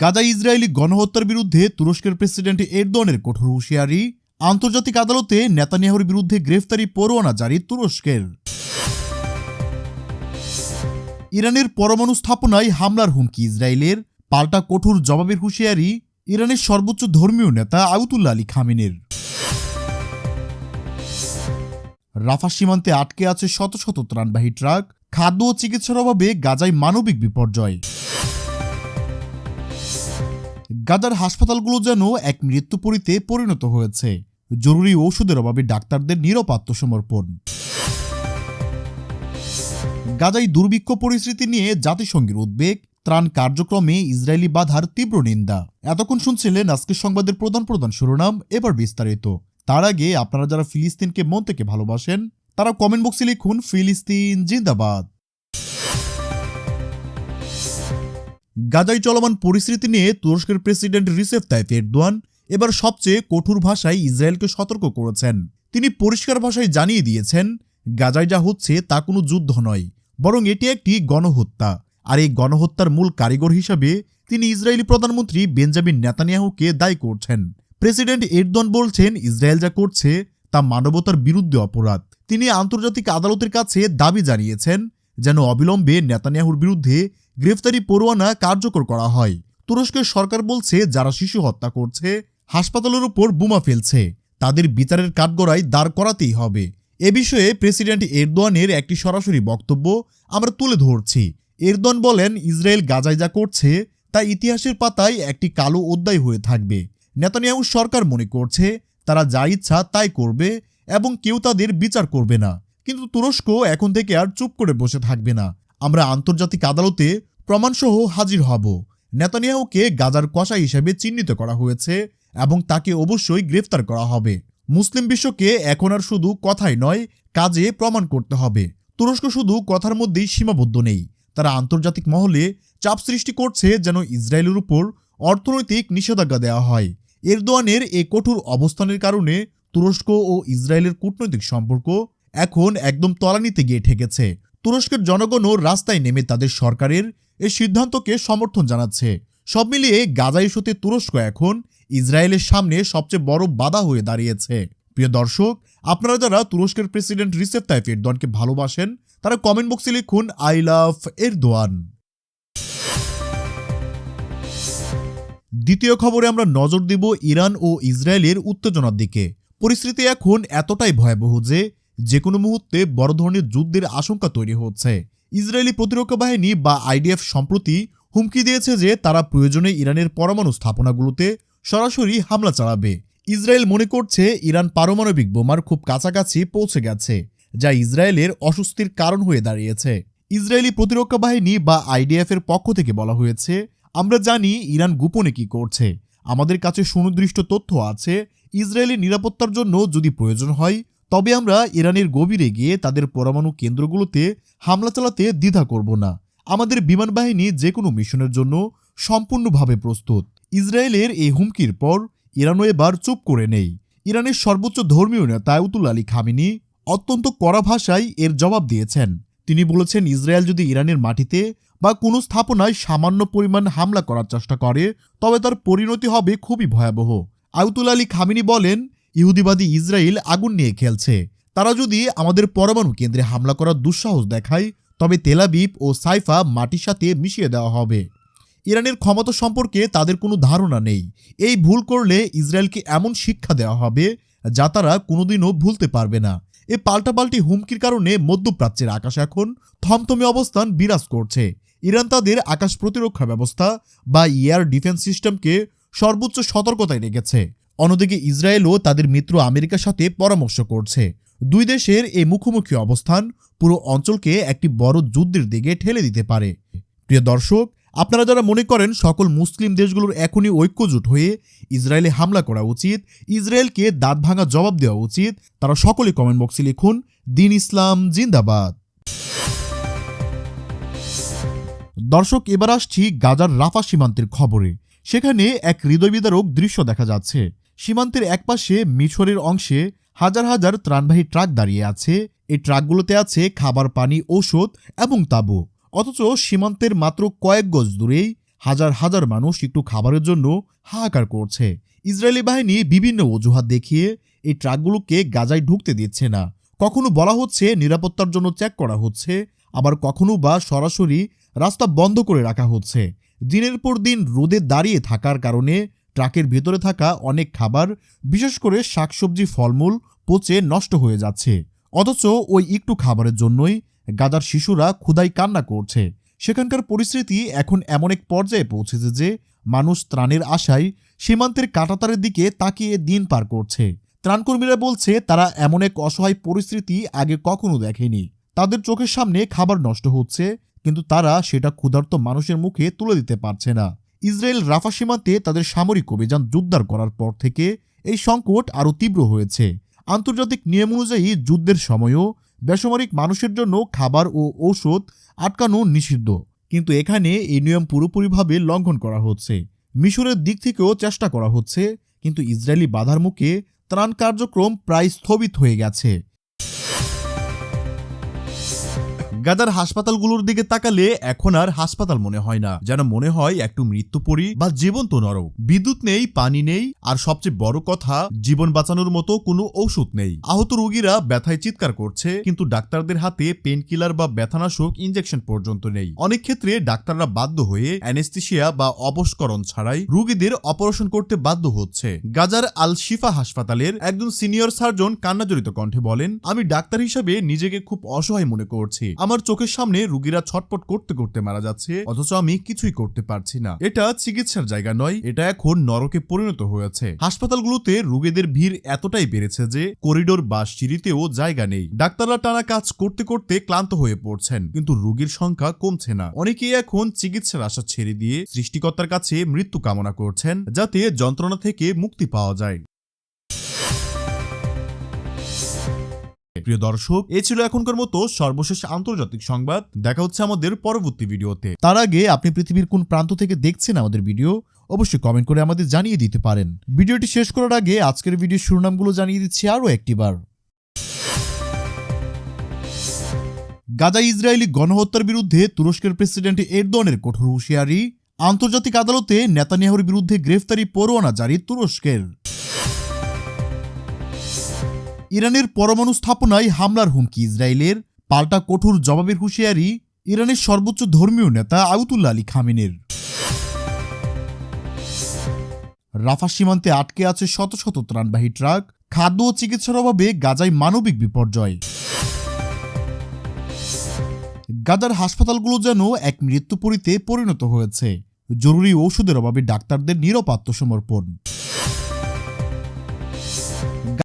গাজায় ইসরায়েলি গণহত্যার বিরুদ্ধে তুরস্কের প্রেসিডেন্ট এরদোয়ানের কঠোর হুঁশিয়ারি, আন্তর্জাতিক আদালতে নেতানিয়াহুর বিরুদ্ধে গ্রেফতারি পরোয়ানা জারি তুরস্কের। ইরানের পরমাণু স্থাপনায় হামলার হুমকি ইসরায়েলের, পাল্টা কঠোর জবাবের হুঁশিয়ারি ইরানের সর্বোচ্চ ধর্মীয় নেতা আয়াতুল্লাহ আলী খামেনির। রাফা সীমান্তে আটকে আছে শত শত ত্রাণবাহী ট্রাক, খাদ্য ও চিকিৎসার অভাবে গাজায় মানবিক বিপর্যয়। গাজার হাসপাতালগুলো যেন এক মৃত্যুপরীতে পরিণত হয়েছে, জরুরি ঔষধের অভাবে ডাক্তারদের নীরব আত্মসমর্পণ। গাজায় দুর্ভিক্ষ পরিস্থিতি নিয়ে জাতিসংঘের উদ্বেগ, ত্রাণ কার্যক্রমে ইসরায়েলি বাধার তীব্র নিন্দা। এতক্ষণ শুনছিলেন আজকের সংবাদের প্রধান শিরোনাম, এবার বিস্তারিত। তার আগে আপনারা যারা ফিলিস্তিনকে মন থেকে ভালোবাসেন তারা কমেন্ট বক্সে লিখুন ফিলিস্তিন জিন্দাবাদ। গাজায় চলমান পরিস্থিতি নিয়ে তুরস্কের প্রেসিডেন্ট রিসেপ তাইপ এরদোয়ান এবার সবচেয়ে কঠোর ভাষায় ইসরায়েলকে সতর্ক করেছেন। তিনি পরিষ্কার ভাষায় জানিয়ে দিয়েছেন, গাজায় যা হচ্ছে তা কোনো যুদ্ধ নয়, বরং এটি একটি গণহত্যা। আর এই গণহত্যার মূল কারিগর হিসাবে তিনি ইসরায়েলি প্রধানমন্ত্রী বেঞ্জামিন নেতানিয়াহুকে দায়ী করছেন। প্রেসিডেন্ট এরদোয়ান বলছেন, ইসরায়েল যা করছে তা মানবতার বিরুদ্ধে অপরাধ। তিনি আন্তর্জাতিক আদালতের কাছে দাবি জানিয়েছেন যেন অবিলম্বে নেতানিয়াহুর বিরুদ্ধে গ্রেফতারি পরোয়ানা কার্যকর করা হয়। তুরস্কের সরকার বলছে, যারা শিশু হত্যা করছে, হাসপাতালের উপর বোমা ফেলছে, তাদের বিচারের কাঠগড়ায় দাঁড় করাতেই হবে। এ বিষয়ে প্রেসিডেন্ট এরদোয়ানের একটি সরাসরি বক্তব্য আমরা তুলে ধরছি। এরদোয়ান বলেন, ইসরায়েল গাজায় যা করছে তা ইতিহাসের পাতায় একটি কালো অধ্যায় হয়ে থাকবে। নেতানিয়াহু সরকার মনে করছে তারা যা ইচ্ছা তাই করবে এবং কেউ তাদের বিচার করবে না। কিন্তু তুরস্ক এখন থেকে আর চুপ করে বসে থাকবে না। আমরা আন্তর্জাতিক আদালতে প্রমাণসহ হাজির হব। নেতানিয়াহুকে গাজার কসাই হিসেবে চিহ্নিত করা হয়েছে এবং তাকে অবশ্যই গ্রেফতার করা হবে। মুসলিম বিশ্বকে এখন আর শুধু কথাই নয়, কাজে প্রমাণ করতে হবে। তুরস্ক শুধু কথার মধ্যেই সীমাবদ্ধ নেই, তারা আন্তর্জাতিক মহলে চাপ সৃষ্টি করছে যেন ইসরায়েলের উপর অর্থনৈতিক নিষেধাজ্ঞা দেওয়া হয়। এরদোয়ানের এই কঠোর অবস্থানের কারণে তুরস্ক ও ইসরায়েলের কূটনৈতিক সম্পর্ক এখন একদম তলানিতে গিয়ে ঠেকেছে। তুরস্কের জনগণও রাস্তায় নেমে তাদের সরকারের এই সিদ্ধান্তকে সমর্থন জানাচ্ছে। সব মিলিয়ে গাজা ইস্যুতে তুরস্ক এখন ইসরায়েলের সামনে সবচেয়ে বড় বাধা হয়ে দাঁড়িয়েছে। প্রিয় দর্শক, আপনারা যারা তুরস্কের প্রেসিডেন্ট রিসেপ তাইপ এরদোয়ানকে ভালোবাসেন তারা কমেন্ট বক্সে লিখুন আই লাভ এরদোয়ান। দ্বিতীয় খবরে আমরা নজর দেব ইরান ও ইসরায়েলের উত্তেজনার দিকে। পরিস্থিতি এখন এতটাই ভয়াবহ যে কোনো মুহূর্তে বড় ধরনের যুদ্ধের আশঙ্কা তৈরি হচ্ছে। ইসরায়েলি প্রতিরক্ষা বাহিনী বা আইডিএফ সম্প্রতি হুমকি দিয়েছে যে তারা প্রয়োজনে ইরানের পরমাণু স্থাপনাগুলোতে সরাসরি হামলা চালাবে। ইসরায়েল মনে করছে ইরান পারমাণবিক বোমার খুব কাছাকাছি পৌঁছে গেছে, যা ইসরায়েলের অস্বস্তির কারণ হয়ে দাঁড়িয়েছে। ইসরায়েলি প্রতিরক্ষা বাহিনী বা আইডিএফ এর পক্ষ থেকে বলা হয়েছে, আমরা জানি ইরান গোপনে কি করছে। আমাদের কাছে সুনির্দিষ্ট তথ্য আছে। ইসরায়েলের নিরাপত্তার জন্য যদি প্রয়োজন হয় তবে আমরা ইরানের গভীরে গিয়ে তাদের পরমাণু কেন্দ্রগুলোতে হামলা চালাতে দ্বিধা করব না। আমাদের বিমান বাহিনী যে কোনো মিশনের জন্য সম্পূর্ণভাবে প্রস্তুত। ইসরায়েলের এই হুমকির পর ইরানও এবার চুপ করে নেই। ইরানের সর্বোচ্চ ধর্মীয় নেতা আয়াতুল্লাহ আলী খামেনি অত্যন্ত কড়া ভাষায় এর জবাব দিয়েছেন। তিনি বলেছেন, ইসরায়েল যদি ইরানের মাটিতে বা কোনো স্থাপনায় সামান্য পরিমাণ হামলা করার চেষ্টা করে তবে তার পরিণতি হবে খুবই ভয়াবহ। আয়াতুল্লাহ আলী খামেনি বলেন, ইহুদিবাদী ইসরায়েল আগুন নিয়ে খেলছে। তারা যদি আমাদের পরমাণু কেন্দ্রে হামলা করার দুঃসাহস দেখায় তবে তেল আবিব ও সাইফা মাটির সাথে মিশিয়ে দেওয়া হবে। ইরানের ক্ষমতা সম্পর্কে তাদের কোনো ধারণা নেই। এই ভুল করলে ইসরায়েলকে এমন শিক্ষা দেওয়া হবে যা তারা কোনোদিনও ভুলতে পারবে না। এই পাল্টাপাল্টি হুমকির কারণে মধ্যপ্রাচ্যের আকাশ এখন থমথমে অবস্থান বিরাজ করছে। ইরান তাদের আকাশ প্রতিরক্ষা ব্যবস্থা বা এয়ার ডিফেন্স সিস্টেমকে সর্বোচ্চ সতর্কতায় রেখেছে। অন্যদিকে ইসরায়েলও তাদের মিত্র আমেরিকার সাথে পরামর্শ করছে। দুই দেশের এই মুখোমুখি অবস্থান পুরো অঞ্চলকে একটি বড় যুদ্ধের দিকে ঠেলে দিতে পারে। প্রিয় দর্শক, আপনারা যারা মনে করেন সকল মুসলিম দেশগুলোর এখনই ঐক্যজোট হয়ে ইসরায়েলে হামলা করা উচিত, ইসরায়েলকে দাঁত ভাঙা জবাব দেওয়া উচিত, তারা সকলে কমেন্ট বক্সে লিখুন দ্বীন ইসলাম জিন্দাবাদ। দর্শক, এবার আসছি গাজার রাফা সীমান্তের খবরে। সেখানে এক হৃদয়বিদারক দৃশ্য দেখা যাচ্ছে। সীমান্তের একপাশে মিশরের অংশে হাজার হাজার ত্রাণবাহী ট্রাক দাঁড়িয়ে আছে। এই ট্রাকগুলোতে আছে খাবার, পানি, ঔষধ এবং তাঁবু। অথচ সীমান্তের মাত্র কয়েক গজ দূরেই হাজার হাজার মানুষ একটু খাবারের জন্য হাহাকার করছে। ইসরায়েলি বাহিনী বিভিন্ন অজুহাত দেখিয়ে এই ট্রাকগুলোকে গাজায় ঢুকতে দিচ্ছে না। কখনো বলা হচ্ছে নিরাপত্তার জন্য চেক করা হচ্ছে, আবার কখনো বা সরাসরি রাস্তা বন্ধ করে রাখা হচ্ছে। দিনের পর দিন রোদে দাঁড়িয়ে থাকার কারণে ট্রাকের ভেতরে থাকা অনেক খাবার, বিশেষ করে শাকসবজি, ফলমূল পচে নষ্ট হয়ে যাচ্ছে। অথচ ওই একটু খাবারের জন্যই গাজার শিশুরা ক্ষুধায় কান্না করছে। সেখানকার পরিস্থিতি এখন এমন এক পর্যায়ে পৌঁছেছে যে মানুষ ত্রাণের আশায় সীমান্তের কাঁটাতারের দিকে তাকিয়ে দিন পার করছে। ত্রাণকর্মীরা বলছে তারা এমন এক অসহায় পরিস্থিতি আগে কখনো দেখেনি। তাদের চোখের সামনে খাবার নষ্ট হচ্ছে, কিন্তু তারা সেটা ক্ষুধার্ত মানুষের মুখে তুলে দিতে পারছে না। ইসরায়েল রাফা সীমান্তে তাদের সামরিক অভিযান জোরদার করার পর থেকে এই সংকট আরও তীব্র হয়েছে। আন্তর্জাতিক নিয়ম অনুযায়ী যুদ্ধের সময়ও বেসামরিক মানুষের জন্য খাবার ও ঔষধ আটকানো নিষিদ্ধ, কিন্তু এখানে এই নিয়ম পুরোপুরিভাবে লঙ্ঘন করা হচ্ছে। মিশরের দিক থেকেও চেষ্টা করা হচ্ছে, কিন্তু ইসরায়েলি বাধার মুখে ত্রাণ কার্যক্রম প্রায় স্থগিত হয়ে গেছে। গাজার হাসপাতালগুলোর দিকে তাকালে এখন আর হাসপাতাল মনে হয় না, যেন মনে হয় একটু মৃত্যুপরী বা জীবন্ত নরক। বিদ্যুৎ নেই, পানি নেই, আর সবচেয়ে বড় কথা জীবন বাঁচানোর মতো কোনো ঔষধ নেই। আহত রোগীরা ব্যথায় চিৎকার করছে, কিন্তু ডাক্তারদের হাতে পেন কিলার বা ব্যথানাশক ইনজেকশন পর্যন্ত নেই। অনেক ক্ষেত্রে ডাক্তাররা বাধ্য হয়ে অ্যানেস্থেশিয়া বা অবশকরণ ছাড়াই রোগীদের অপারেশন করতে বাধ্য হচ্ছে। গাজার আল শিফা হাসপাতালের একজন সিনিয়র সার্জন কান্নাজড়িত কণ্ঠে বলেন, আমি ডাক্তার হিসেবে নিজেকে খুব অসহায় মনে করছি। আমার চোখের সামনে রোগীরা ছটপট করতে করতে মারা যাচ্ছে, অথচ আমি কিছুই করতে পারছি না। এটা চিকিৎসার জায়গা নয়, এটা এখন নরকে পরিণত হয়েছে। হাসপাতালগুলোতে রোগীদের ভিড় এতটাই বেড়েছে যে করিডোর বা সিঁড়িতেও জায়গা নেই। ডাক্তাররা টানা কাজ করতে করতে ক্লান্ত হয়ে পড়ছেন, কিন্তু রোগীর সংখ্যা কমছে না। অনেকেই এখন চিকিৎসার আশা ছেড়ে দিয়ে সৃষ্টিকর্তার কাছে মৃত্যু কামনা করছেন, যাতে যন্ত্রণা থেকে মুক্তি পাওয়া যায়। প্রিয় দর্শক, এ ছিল এখনকার মতো সর্বশেষ আন্তর্জাতিক সংবাদ। দেখা হচ্ছে আমাদের পরবর্তী ভিডিওতে। তার আগে আপনি পৃথিবীর কোন প্রান্ত থেকে দেখছেন আমাদের ভিডিও, অবশ্যই কমেন্ট করে আমাদের জানিয়ে দিতে পারেন। ভিডিওটি শেষ করার আগে আজকের ভিডিওর শিরোনামগুলো জানিয়ে দিচ্ছি আরও একটিবার। গাজায় ইসরায়েলি গণহত্যার বিরুদ্ধে তুরস্কের প্রেসিডেন্ট এরদোয়ানের কঠোর হুঁশিয়ারি। আন্তর্জাতিক আদালতে নেতানিয়াহুর বিরুদ্ধে গ্রেফতারি পরোয়ানা জারি তুরস্কের। ইরানের পরমাণু স্থাপনায় হামলার হুমকি ইসরায়েলের, পাল্টা কঠোর জবাবের হুঁশিয়ারি ইরানের সর্বোচ্চ ধর্মীয় নেতা আয়াতুল্লাহ আলী খামেনির। রাফা সীমান্তে আটকে আছে শত শত ত্রাণবাহী ট্রাক, খাদ্য ও চিকিৎসার অভাবে গাজায় মানবিক বিপর্যয়। গাজার হাসপাতালগুলো যেন এক মৃত্যুপরীতে পরিণত হয়েছে, জরুরি ঔষধের অভাবে ডাক্তারদের নীরব আত্মসমর্পণ।